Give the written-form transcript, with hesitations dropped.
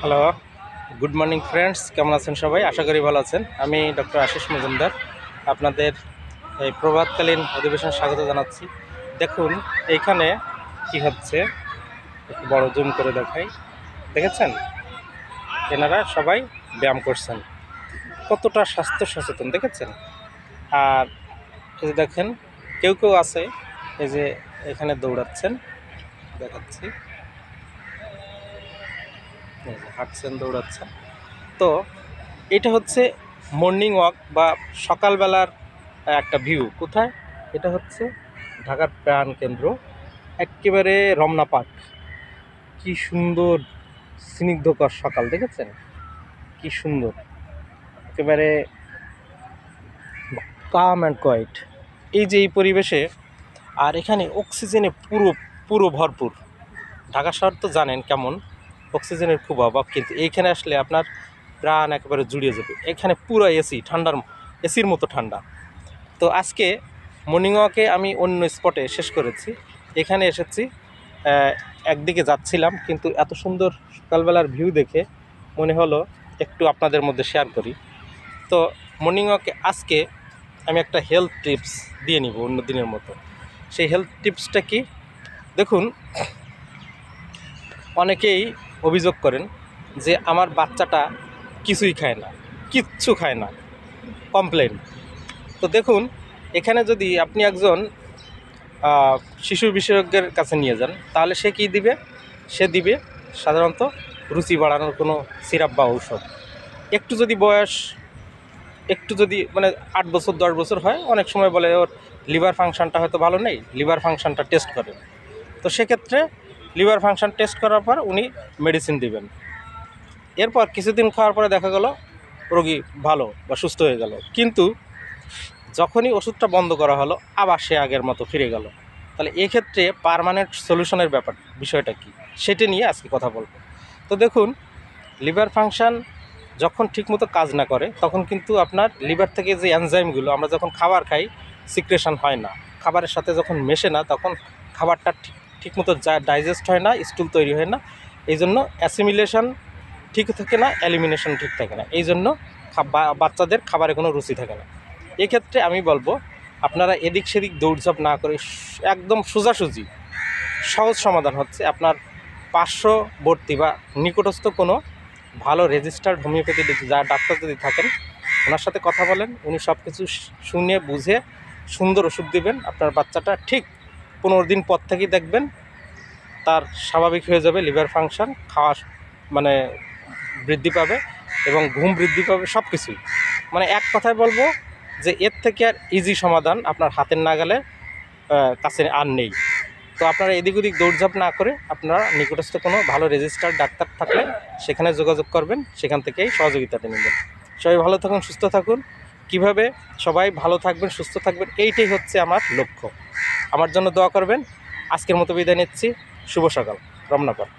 Hello, good morning friends. কেমন আছেন সবাই? আশা করি ভালো আছেন। আমি ডক্টর আশিস মজুমদার আপনাদের এই প্রভাতকালীন অধিবেশনে স্বাগত জানাচ্ছি। দেখুন এইখানে কি হচ্ছে, একটু বড় জুম করে দেখাই। দেখেছেন, এনারা সবাই ব্যায়াম করছেন, কতটা স্বাস্থ্য সচেতন দেখেছেন। আর এই যে দেখেন, কেউ কেউ আছে এই যে এখানে দৌড়াচ্ছেন, দেখাচ্ছি, এই যে হাঁটছেন, দৌড়াচ্ছেন। তো এটা হচ্ছে মর্নিং ওয়াক বা সকালবেলার একটা ভিউ। কোথায়? এটা হচ্ছে ঢাকার প্রাণকেন্দ্র, একেবারে রমনা পার্ক। কি সুন্দর স্নিগ্ধকর সকাল, দেখেছেন কি সুন্দর, একেবারে কাম অ্যান্ড কোয়াইট। এই যে এই পরিবেশে, আর এখানে অক্সিজেনে পুরো পুরো ভরপুর। ঢাকা শহর তো জানেন কেমন, অক্সিজেনের খুব অভাব, কিন্তু এইখানে আসলে আপনার প্রাণ একেবারে জুড়িয়ে যাবে। এখানে পুরো এসি, ঠান্ডার এসির মতো ঠান্ডা। তো আজকে মর্নিং ওয়াকে আমি অন্য স্পটে শেষ করেছি, এখানে এসেছি। একদিকে যাচ্ছিলাম, কিন্তু এত সুন্দর সকালবেলার ভিউ দেখে মনে হলো একটু আপনাদের মধ্যে শেয়ার করি। তো মর্নিং ওয়াকে আজকে আমি একটা হেলথ টিপস দিয়ে নিব অন্য দিনের মতো। সেই হেলথ টিপসটা কি? দেখুন, অনেকেই অভিযোগ করেন যে আমার বাচ্চাটা কিছুই খায় না, কিচ্ছু খায় না, কমপ্লেন। তো দেখুন, এখানে যদি আপনি একজন শিশু বিশেষজ্ঞের কাছে নিয়ে যান, তাহলে সে কী দিবে? সে দিবে সাধারণত রুচি বাড়ানোর কোনো সিরাপ বা ঔষধ। একটু যদি বয়স, একটু যদি মানে 8 বছর 10 বছর হয়, অনেক সময় বলে ওর লিভার ফাংশনটা হয়তো ভালো নেই, লিভার ফাংশনটা টেস্ট করেন। তো সেক্ষেত্রে লিভার ফাংশন টেস্ট করার পর উনি মেডিসিন দিবেন। এরপর কিছুদিন খাওয়ার পরে দেখা গেল রোগী ভালো বা সুস্থ হয়ে গেল, কিন্তু যখনই ওষুধটা বন্ধ করা হলো আবার সে আগের মতো ফিরে গেল। তাহলে এক্ষেত্রে পার্মানেন্ট সলিউশনের বিষয়টা কি, সেটা নিয়ে আজকে কথা বলবো। তো দেখুন, লিভার ফাংশন যখন ঠিকমতো কাজ না করে, তখন কিন্তু আপনার লিভার থেকে যে এনজাইমগুলো আমরা যখন খাবার খাই সিক্রেশন হয় না, খাবারের সাথে যখন মেশে না, তখন খাবারটা ঠিকমতো ডাইজেস্ট হয় না, স্টুল তৈরি হয় না। এই জন্য অ্যাসিমিলেশন ঠিক থাকে না, এলিমিনেশন ঠিক থাকে না। এই জন্য বাচ্চাদের খাবারে কোনো রুচি থাকে না। এক্ষেত্রে আমি বলবো, আপনারা এদিক সেদিক দৌড়ঝাঁপ না করে একদম সোজাসুজি সহজ সমাধান হচ্ছে আপনার পার্শ্ববর্তী বা নিকটস্থ কোনো ভালো রেজিস্টার্ড হোমিওপ্যাথি যা ডাক্তার যদি থাকেন, ওনার সাথে কথা বলেন। উনি সব কিছু শুনে বুঝে সুন্দর ওষুধ দিবেন। আপনার বাচ্চাটা ঠিক 15 দিন পর থেকেই দেখবেন তার স্বাভাবিক হয়ে যাবে, লিভার ফাংশন, খাওয়া মানে বৃদ্ধি পাবে এবং ঘুম বৃদ্ধি পাবে, সব কিছুই। মানে এক কথায় বলবো যে এর থেকে আর ইজি সমাধান আপনার হাতের নাগালের কাছে আর নেই। তো আপনারা এদিক ওদিক দৌড়ঝাঁপ না করে আপনারা নিকটস্থ কোনো ভালো রেজিস্টার্ড ডাক্তার থাকলে সেখানে যোগাযোগ করবেন, সেখান থেকেই সহযোগিতাটা নেবেন। সবাই ভালো থাকুন, সুস্থ থাকুন। কিভাবে সবাই ভালো থাকবেন, সুস্থ থাকবেন, এইটাই হচ্ছে আমার লক্ষ্য। আমার জন্য দোয়া করবেন। আজকের মতো বিদায় নিচ্ছি। শুভ সকাল। রমনা পার্ক।